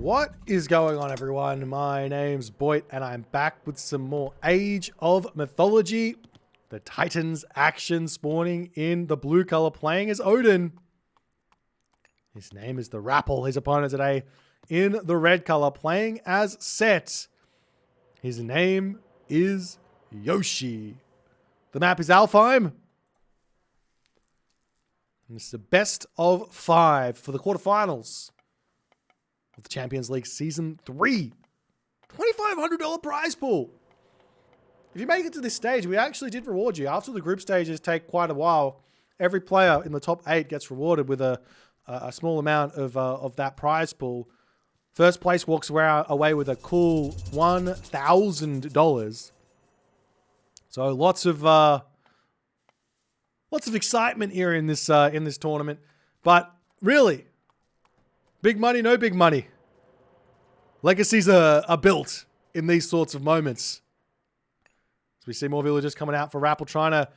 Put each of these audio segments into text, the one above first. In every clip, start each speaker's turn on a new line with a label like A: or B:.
A: What is going on, everyone? My name's Boit, and I'm back with some more Age of Mythology. The Titans action spawning in the blue color, playing as Odin. His name is the Rapl. His opponent today in the red color, playing as Set. His name is Yoshii. The map is Alfheim. And this is the best of 5 for the quarterfinals of the Champions League Season 3. $2,500 prize pool. If you make it to this stage, we actually did reward you. After the group stages take quite a while, every player in the top 8 gets rewarded with a small amount of that prize pool. First place walks away with a cool $1,000. So lots of excitement here in this tournament. But really, big money, no big money. Legacies are built in these sorts of moments. So we see more villagers coming out for Rapl, trying to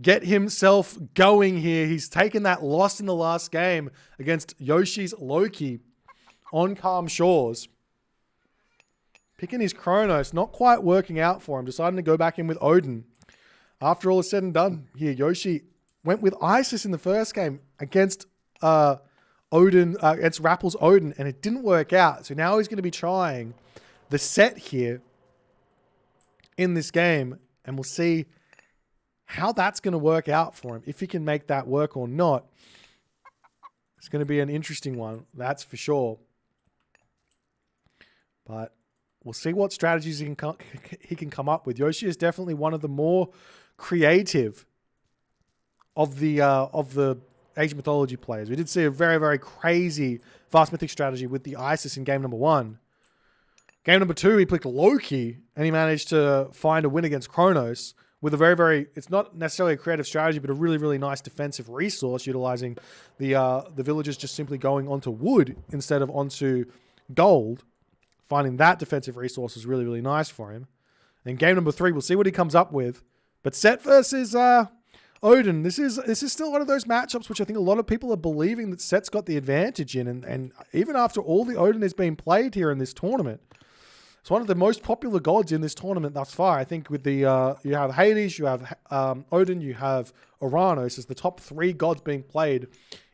A: get himself going here. He's taken that loss in the last game against Yoshii's Loki on Calm Shores. Picking his Kronos, not quite working out for him. Deciding to go back in with Odin. After all is said and done here, Yoshii went with Isis in the first game against Odin, against Rapl's Odin, and it didn't work out. So now he's going to be trying the Set here in this game, and we'll see how that's going to work out for him. If he can make that work or not. It's going to be an interesting one, that's for sure. But we'll see what strategies he can come up with. Yoshii is definitely one of the more creative of the Age of Mythology players. We did see a very, very crazy fast mythic strategy with the Isis in game number 1. Game number 2, he picked Loki, and he managed to find a win against Kronos with a very, very, it's not necessarily a creative strategy, but a really, really nice defensive resource, utilizing the villagers just simply going onto wood instead of onto gold. Finding that defensive resource is really, really nice for him. In game number 3, we'll see what he comes up with. But Set versus Odin, this is still one of those matchups which I think a lot of people are believing that Set's got the advantage in. And even after all the Odin is being played here in this tournament, it's one of the most popular gods in this tournament thus far. I think with the you have Hades, you have Odin, you have Uranus as the top 3 gods being played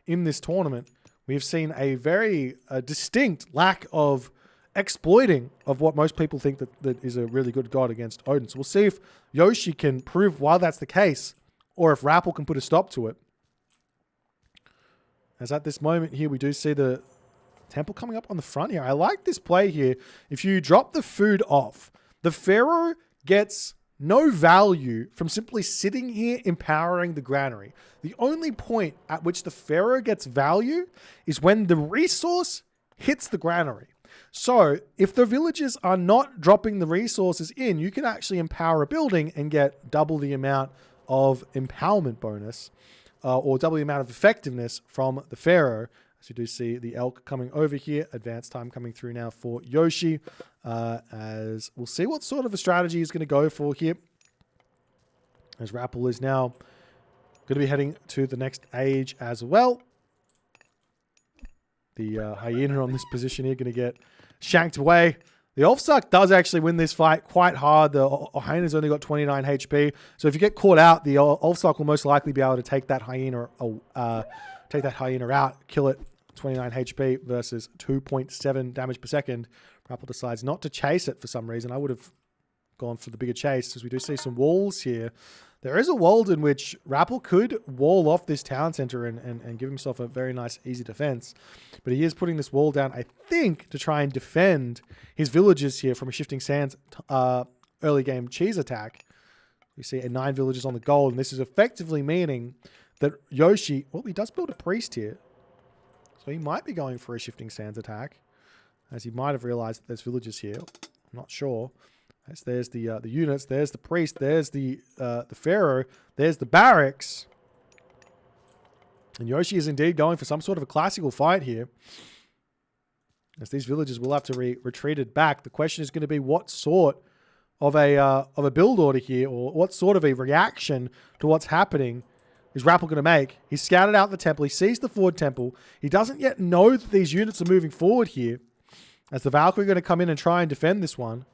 A: in this tournament. We've seen a very distinct lack of exploiting of what most people think that is a really good god against Odin. So we'll see if Yoshii can prove why that's the case, or if Rapl can put a stop to it. As at this moment here, we do see the temple coming up on the front here. I like this play here. If you drop the food off, the Pharaoh gets no value from simply sitting here empowering the granary. The only point at which the Pharaoh gets value is when the resource hits the granary. So if the villagers are not dropping the resources in, you can actually empower a building and get double the amount of empowerment bonus or double the amount of effectiveness from the Pharaoh. As you do see the elk coming over here, advanced time coming through now for Yoshii. As we'll see what sort of a strategy he's going to go for here. As Rapl is now going to be heading to the next age as well. The hyena on this position here going to get shanked away. The Ulfsuck does actually win this fight quite hard. The hyena's only got 29 HP. So if you get caught out, the Ulfsuck will most likely be able to take that hyena out, kill it. 29 HP versus 2.7 damage per second. Rapl decides not to chase it for some reason. I would have gone for the bigger chase, as we do see some walls here. There is a world in which Rapl could wall off this town center and give himself a very nice, easy defense. But he is putting this wall down, I think, to try and defend his villagers here from a Shifting Sands early game cheese attack. We see 9 villagers on the gold, and this is effectively meaning that Yoshii, well, he does build a priest here. So he might be going for a Shifting Sands attack, as he might have realized that there's villagers here. I'm not sure. As there's the units, there's the priest, there's the Pharaoh, there's the barracks. And Yoshii is indeed going for some sort of a classical fight here. As these villagers will have to retreated back. The question is going to be what sort of a build order here, or what sort of a reaction to what's happening is Rapl going to make? He's scouted out the temple. He sees the forward temple. He doesn't yet know that these units are moving forward here. As the Valkyrie going to come in and try and defend this one.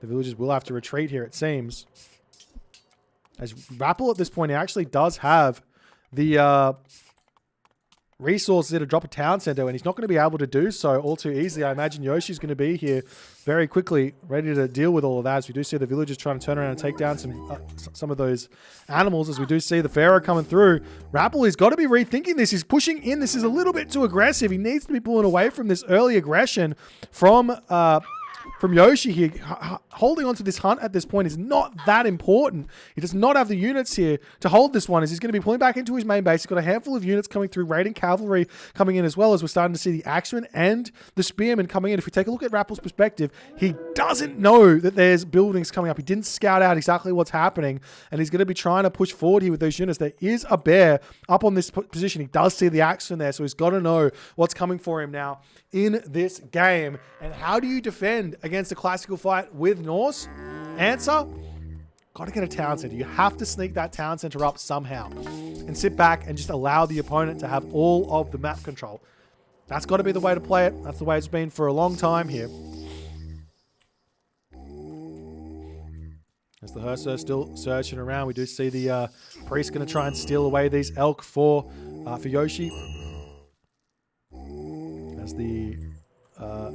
A: The villagers will have to retreat here, it seems. As Rapl at this point, he actually does have the resources here to drop a town center, and he's not going to be able to do so all too easily. I imagine Yoshii's going to be here very quickly, ready to deal with all of that. As we do see the villagers trying to turn around and take down some of those animals. As we do see the Pharaoh coming through. Rapl has got to be rethinking this. He's pushing in. This is a little bit too aggressive. He needs to be pulling away from this early aggression from Yoshii here. Holding on to this hunt at this point is not that important. He does not have the units here to hold this one, as he's going to be pulling back into his main base. He's got a handful of units coming through, raiding cavalry coming in as well, as we're starting to see the axemen and the spearmen coming in. If we take a look at Rapl's perspective, he doesn't know that there's buildings coming up. He didn't scout out exactly what's happening, and he's going to be trying to push forward here with those units. There is a bear up on this position. He does see the axemen there, so he's got to know what's coming for him now in this game. And how do you defend against a classical fight with Norse? Answer: got to get a town center. You have to sneak that town center up somehow and sit back and just allow the opponent to have all of the map control. That's got to be the way to play it. That's the way it's been for a long time here. As the Herser still searching around, we do see the priest going to try and steal away these elk for Yoshii.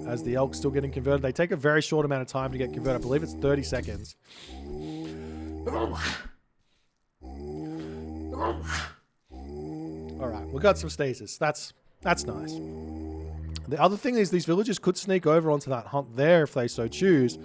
A: As the elk's still getting converted. They take a very short amount of time to get converted. I believe it's 30 seconds. Alright, we got some stasis. That's nice. The other thing is these villagers could sneak over onto that hunt there if they so choose.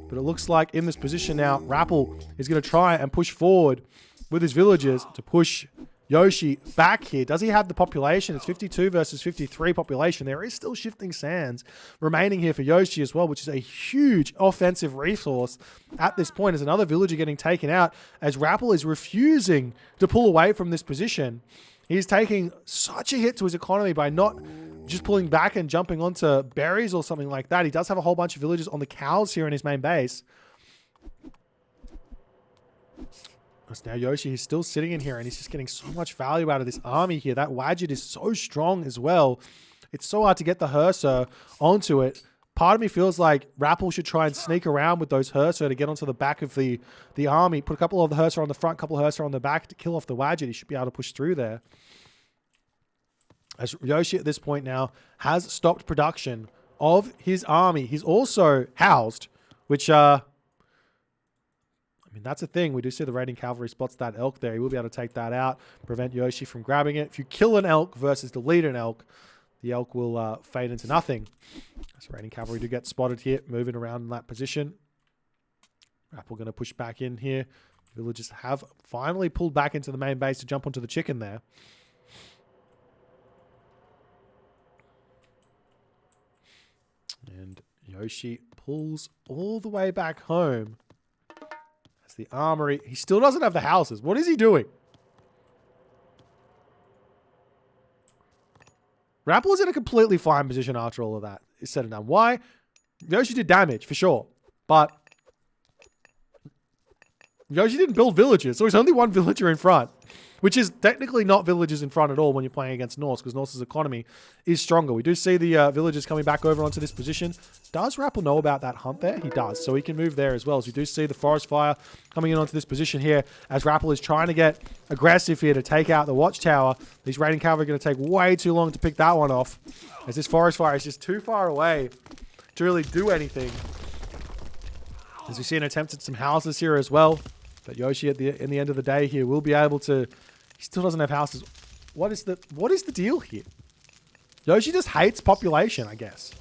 A: But it looks like in this position now, Rapl is going to try and push forward with his villagers to push Yoshii back here. Does he have the population? It's 52 versus 53 population. There is still shifting sands remaining here for Yoshii as well, which is a huge offensive resource at this point. As another villager getting taken out, as Rapl is refusing to pull away from this position. He's taking such a hit to his economy by not just pulling back and jumping onto berries or something like that. He does have a whole bunch of villagers on the cows here in his main base. Now Yoshii is still sitting in here, and he's just getting so much value out of this army here. That Wadjet is so strong as well. It's so hard to get the Herser onto it. Part of me feels like Rapl should try and sneak around with those Herser to get onto the back of the army. Put a couple of the Herser on the front, a couple of Herser on the back to kill off the Wadjet. He should be able to push through there. As Yoshii at this point now has stopped production of his army. He's also housed, which... I mean, that's a thing. We do see the raiding cavalry spots that elk there. He will be able to take that out, prevent Yoshii from grabbing it. If you kill an elk versus delete an elk, the elk will fade into nothing. So raiding cavalry do get spotted here, moving around in that position. Rapl going to push back in here. Villagers have finally pulled back into the main base to jump onto the chicken there. And Yoshii pulls all the way back home. The armory. He still doesn't have the houses. What is he doing? Rapl is in a completely fine position after all of that is said and done. Why? Yoshii did damage, for sure. But Yoshii didn't build villages, so he's only one villager in front. Which is technically not villagers in front at all when you're playing against Norse, because Norse's economy is stronger. We do see the villagers coming back over onto this position. Does Rapl know about that hunt there? He does, so he can move there as well. As we do see the forest fire coming in onto this position here, as Rapl is trying to get aggressive here to take out the watchtower. These raiding cavalry are going to take way too long to pick that one off, as this forest fire is just too far away to really do anything. As we see an attempt at some houses here as well. But Yoshii in the end of the day here will be able to... He still doesn't have houses. What is the deal here? Yoshii just hates population, I guess.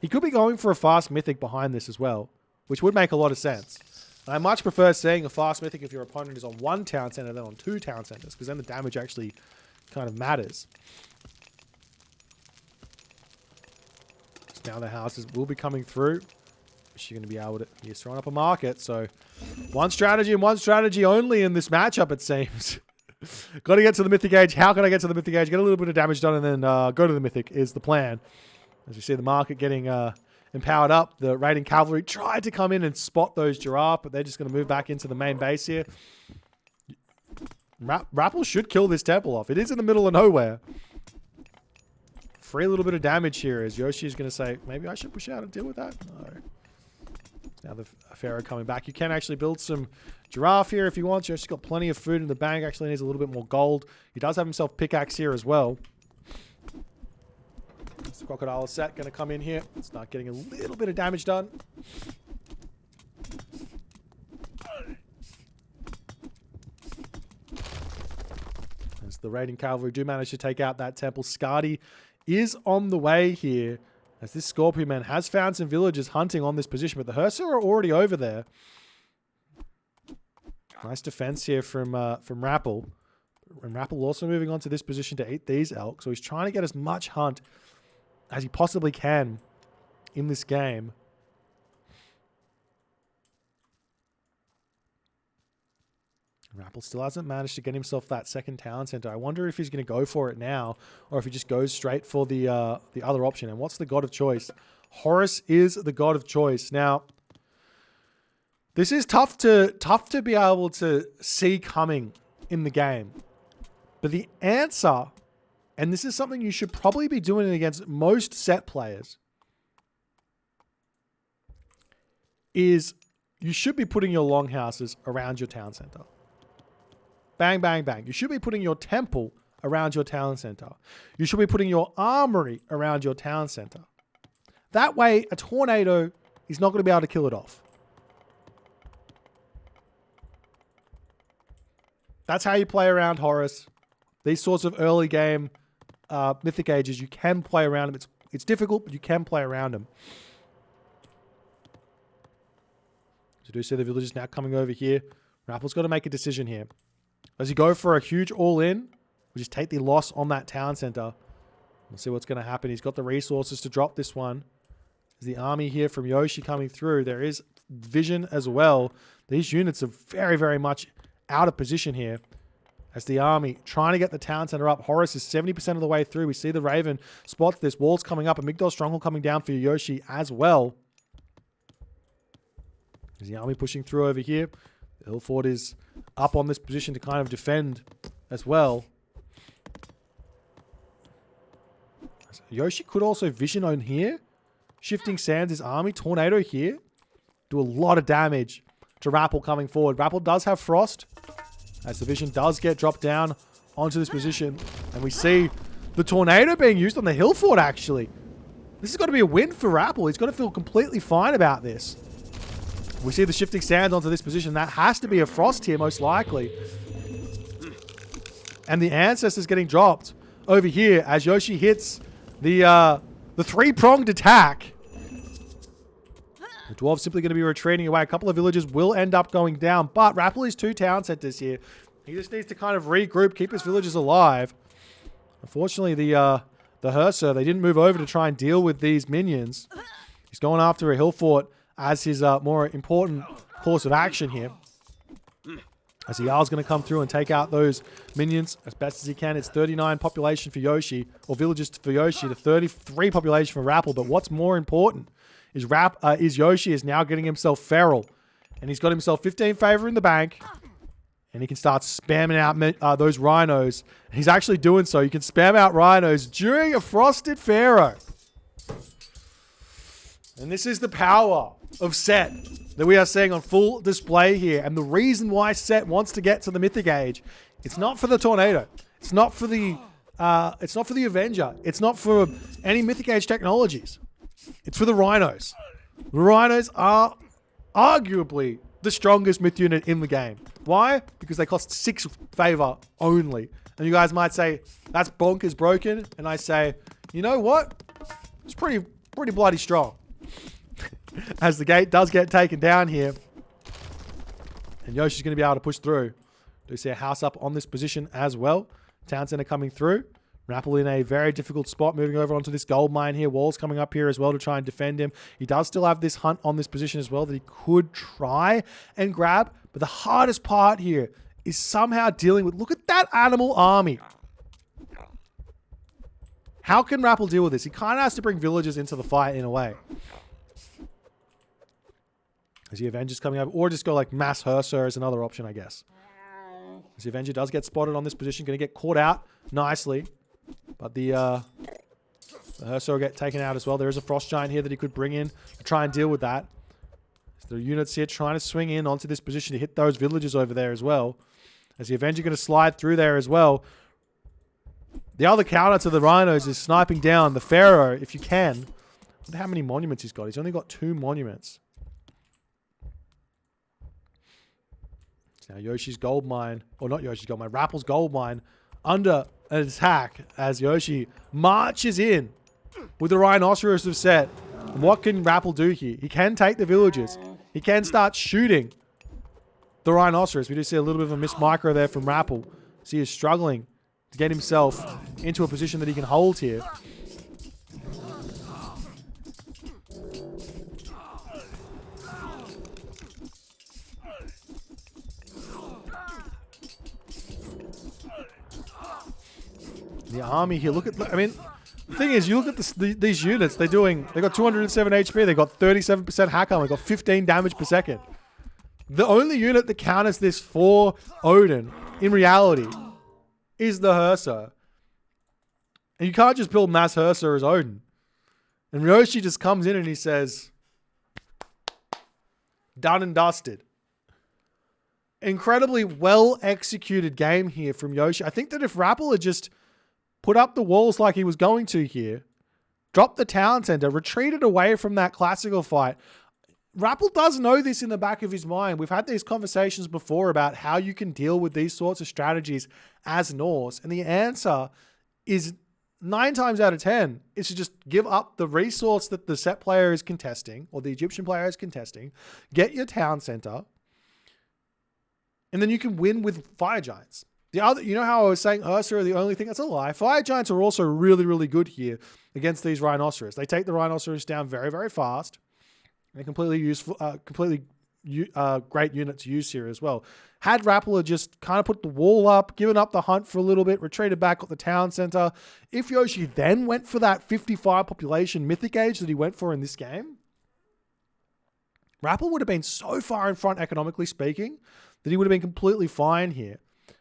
A: He could be going for a fast mythic behind this as well, which would make a lot of sense. And I much prefer seeing a fast mythic if your opponent is on one town center than on two town centers, because then the damage actually kind of matters. So now the houses will be coming through. She's going to be able to... He's throwing up a market, so... One strategy and one strategy only in this matchup, it seems. Got to get to the Mythic Age. How can I get to the Mythic Age? Get a little bit of damage done and then go to the Mythic is the plan. As we see the market getting empowered up, the raiding cavalry tried to come in and spot those giraffe, but they're just going to move back into the main base here. Rapl should kill this temple off. It is in the middle of nowhere. free a little bit of damage here as Yoshii is going to say, maybe I should push out and deal with that. No. Now the Pharaoh coming back. You can actually build some giraffe here if you want. Yoshii's got plenty of food in the bank. Actually needs a little bit more gold. He does have himself pickaxe here as well. The crocodile set going to come in here. Start getting a little bit of damage done. As the raiding cavalry do manage to take out that temple. Skadi is on the way here. As this Scorpion Man has found some villagers hunting on this position, but the Hursa are already over there. Nice defense here from Rapl. And Rapl also moving on to this position to eat these elk. So he's trying to get as much hunt as he possibly can in this game. Rapl still hasn't managed to get himself that second town center. I wonder if he's going to go for it now, or if he just goes straight for the other option. And what's the god of choice? Horus is the god of choice. Now, this is tough to be able to see coming in the game. But the answer, and this is something you should probably be doing against most set players, is you should be putting your longhouses around your town center. Bang, bang, bang. You should be putting your temple around your town center. You should be putting your armory around your town center. That way, a tornado is not going to be able to kill it off. That's how you play around Horus. These sorts of early game Mythic Ages, you can play around them. It's difficult, but you can play around them. So you do see the villagers now coming over here. Rapple's got to make a decision here. Does he go for a huge all-in? Or just take the loss on that town center? We'll see what's going to happen. He's got the resources to drop this one. There's the army here from Yoshii coming through. There is vision as well. These units are very, very much out of position here. As the army trying to get the town center up. Horus is 70% of the way through. We see the Raven spots this. Walls coming up. A Migdol Stronghold coming down for Yoshii as well. There's the army pushing through over here. The hill fort is up on this position to kind of defend as well. Yoshii could also vision on here. Shifting Sands, his army. Tornado here. Do a lot of damage to Rapl coming forward. Rapl does have Frost. As the vision does get dropped down onto this position. And we see the tornado being used on the hill fort, actually. This has got to be a win for Rapl. He's got to feel completely fine about this. We see the shifting sands onto this position. That has to be a Frost here, most likely. And the Ancestor's getting dropped over here as Yoshii hits the three-pronged attack. The Dwarves simply going to be retreating away. A couple of villages will end up going down, but Rapl is 2 town centers here. He just needs to kind of regroup, keep his villages alive. Unfortunately, the Hursa, they didn't move over to try and deal with these minions. He's going after a hill fort as his more important course of action here. As the Jarl's going to come through and take out those minions as best as he can. It's 39 population for Yoshii, or villages for Yoshii, to 33 population for Rapl. But what's more important is Yoshii is now getting himself feral. And he's got himself 15 favor in the bank. And he can start spamming out those rhinos. And he's actually doing so. You can spam out rhinos during a Frosted Pharaoh. And this is the power of Set that we are seeing on full display here. And the reason why Set wants to get to the Mythic Age, it's not for the Tornado. It's not for the Avenger. It's not for any Mythic Age technologies. It's for the Rhinos. The Rhinos are arguably the strongest myth unit in the game. Why? Because they cost 6 favor only. And you guys might say, that's bonkers broken. And I say, you know what? It's pretty bloody strong. As the gate does get taken down here. And Yoshii's going to be able to push through. Do see a house up on this position as well. Town center coming through. Rapl in a very difficult spot, moving over onto this gold mine here. Walls coming up here as well to try and defend him. He does still have this hunt on this position as well that he could try and grab. But the hardest part here is somehow dealing with... Look at that animal army. How can Rapl deal with this? He kind of has to bring villagers into the fight in a way. Is the Avengers coming up? Or just go like mass Hursa is another option, I guess. As the Avenger does get spotted on this position. Going to get caught out nicely. But the The Hersa will get taken out as well. There is a Frost Giant here that he could bring in to try and deal with that. So the units here trying to swing in onto this position to hit those villagers over there as well. As the Avenger going to slide through there as well. The other counter to the Rhinos is sniping down the Pharaoh, if you can. I wonder how many monuments he's got. He's only got 2 monuments. So now Yoshii's gold mine, or not Yoshii's gold mine, Rapl's gold mine under an attack as Yoshii marches in with the Rhinoceros of set. What can Rapl do here? He can take the villages. He can start shooting the Rhinoceros. We do see a little bit of a missed micro there from Rapl. So he is struggling to get himself into a position that he can hold here. The army here, look at, I mean, the thing is, you look at these units, they got 207 HP, they got 37% hack armor, they got 15 damage per second. The only unit that counters this for Odin, in reality, is the Hersa. And you can't just build mass Hersa as Odin. And Yoshii just comes in and he says, done and dusted. Incredibly well executed game here from Yoshii. I think that if Rapl had just put up the walls like he was going to here, dropped the town center, retreated away from that classical fight. Rapl does know this in the back of his mind. We've had these conversations before about how you can deal with these sorts of strategies as Norse. And the answer is 9 times out of 10 is to just give up the resource that the set player is contesting, or the Egyptian player is contesting, get your town center, and then you can win with fire giants. The other, you know how I was saying Ursa are the only thing? That's a lie. Fire giants are also really, really good here against these rhinoceros. They take the rhinoceros down very, very fast. They're completely useful, great unit to use here as well. Had Rapl just kind of put the wall up, given up the hunt for a little bit, retreated back at the town center. If Yoshii then went for that 55 population mythic age that he went for in this game, Rapl would have been so far in front economically speaking that he would have been completely fine here.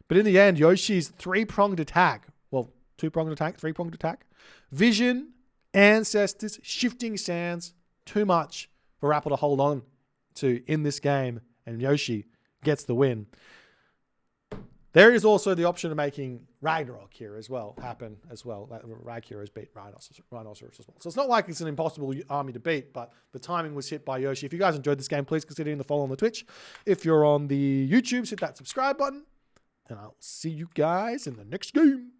A: But in the end, Yoshii's 3-pronged attack, well, 2-pronged attack, 3-pronged attack, vision, ancestors, shifting sands, too much for Rapl to hold on to in this game, and Yoshii gets the win. There is also the option of making Ragnarok here as well happen as well. Rag Heroes beat Rhinoceros as well. So it's not like it's an impossible army to beat, but the timing was hit by Yoshii. If you guys enjoyed this game, please consider hitting the follow on the Twitch. If you're on the YouTube, hit that subscribe button. And I'll see you guys in the next game.